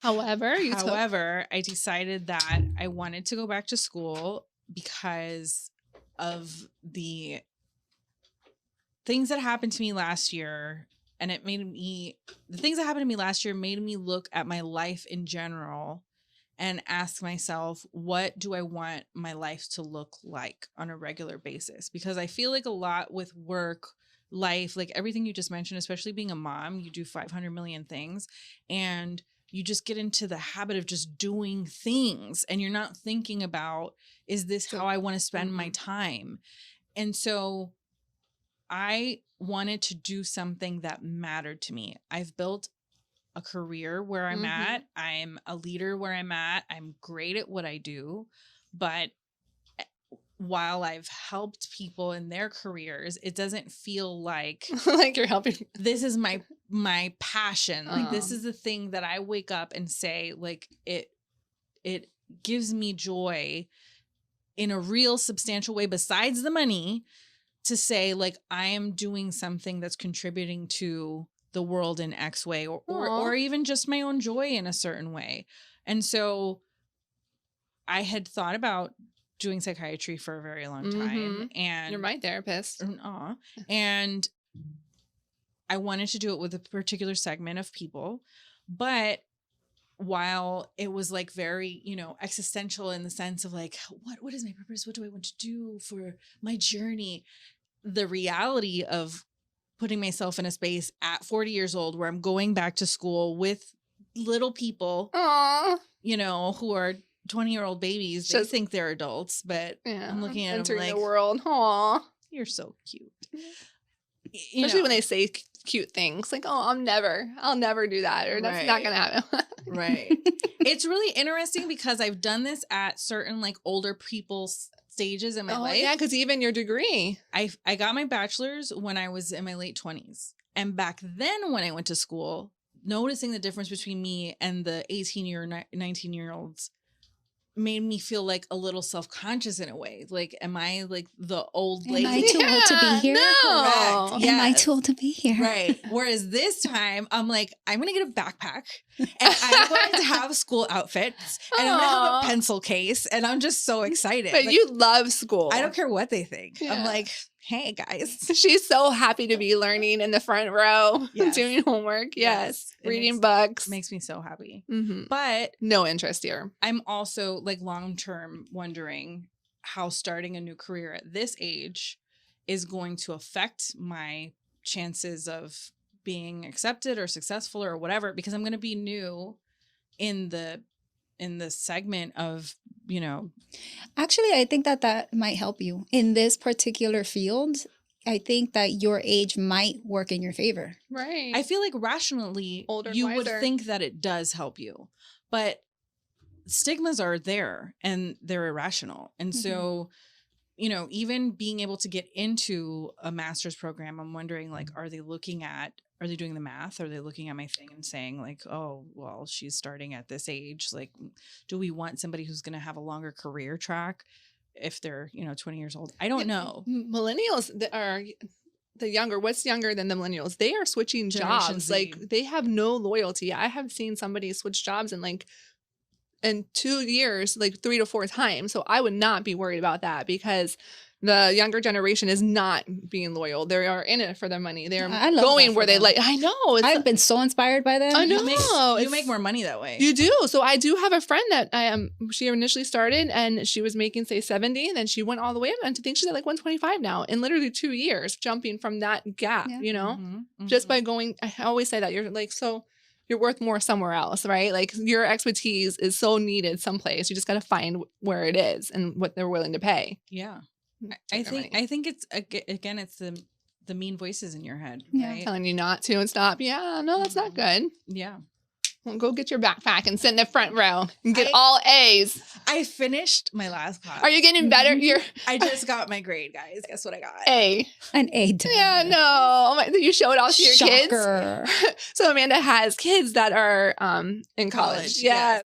However, I decided that I wanted to go back to school because of the things that happened to me last year. And the things that happened to me last year made me look at my life in general and ask myself, what do I want my life to look like on a regular basis? Because I feel like a lot with work, life, like everything you just mentioned, especially being a mom, you do 500 million things and you just get into the habit of just doing things and you're not thinking about, is this how I want to spend my time? And so I wanted to do something that mattered to me. I've built a career where I'm at. I'm a leader where I'm at. I'm great at what I do. But while I've helped people in their careers, it doesn't feel like like you're helping. This is my passion. Like this is the thing that I wake up and say, like it gives me joy in a real substantial way besides the money, to say like I am doing something that's contributing to the world in X way or even just my own joy in a certain way. And so I had thought about doing psychiatry for a very long time. And you're my therapist. And I wanted to do it with a particular segment of people. But while it was like very, existential in the sense of like, what is my purpose? What do I want to do for my journey? The reality of putting myself in a space at 40 years old where I'm going back to school with little people, who are 20-year-old babies. They just think they're adults, but I'm looking at them like, the world. Aw, you're so cute. Especially when they say cute things like, I'll never do that, or that's not gonna happen. Right. It's really interesting because I've done this at certain like older people's stages in my life. Yeah, because even your degree. I got my bachelor's when I was in my late 20s. And back then when I went to school, noticing the difference between me and the 18-year, 19-year-olds made me feel like a little self-conscious in a way. Like, am I like the old lady? Am I too old to be here? No. Correct. Am I too old to be here? Right. Whereas this time, I'm like, I'm going to get a backpack and I'm going to have school outfits and I'm going to have a pencil case and I'm just so excited. But you love school. I don't care what they think. I'm like, hey, guys. She's so happy to be learning in the front row, doing homework. Yes. Reading books. Makes me so happy. Mm-hmm. But no interest here. I'm also like long-term wondering how starting a new career at this age is going to affect my chances of being accepted or successful or whatever, because I'm going to be new in the segment of, Actually, I think that might help you in this particular field. I think that your age might work in your favor. Right. I feel like rationally you would think that it does help you, but stigmas are there and they're irrational. And so, even being able to get into a master's program, I'm wondering, like, are they doing the math? Are they looking at my thing and saying like, oh, well, she's starting at this age. Like, do we want somebody who's going to have a longer career track if they're, 20 years old? I don't know. Millennials that are the younger, what's younger than the millennials? They are switching Generation jobs. Z. Like they have no loyalty. I have seen somebody switch jobs in 2 years, like 3 to 4 times. So I would not be worried about that because the younger generation is not being loyal. They are in it for their money. They're going where they like. I know. I've been so inspired by them. I know. You make more money that way. You do. So I do have a friend that she initially started and she was making say 70 and then she went all the way up and I think she's at like 125 now in literally 2 years, jumping from that gap, just by going. I always say that you're like, so you're worth more somewhere else, right? Like your expertise is so needed someplace. You just got to find where it is and what they're willing to pay. Yeah. I think it's again, it's the mean voices in your head, right? Telling you not to and stop. Yeah, no, that's not good. Yeah. Well, go get your backpack and sit in the front row and get all A's. I finished my last class. Are you getting better? I just got my grade, guys. Guess what I got? An A. Yeah, no. Oh you showed off to your Shocker. kids. So Amanda has kids that are in college. Yeah.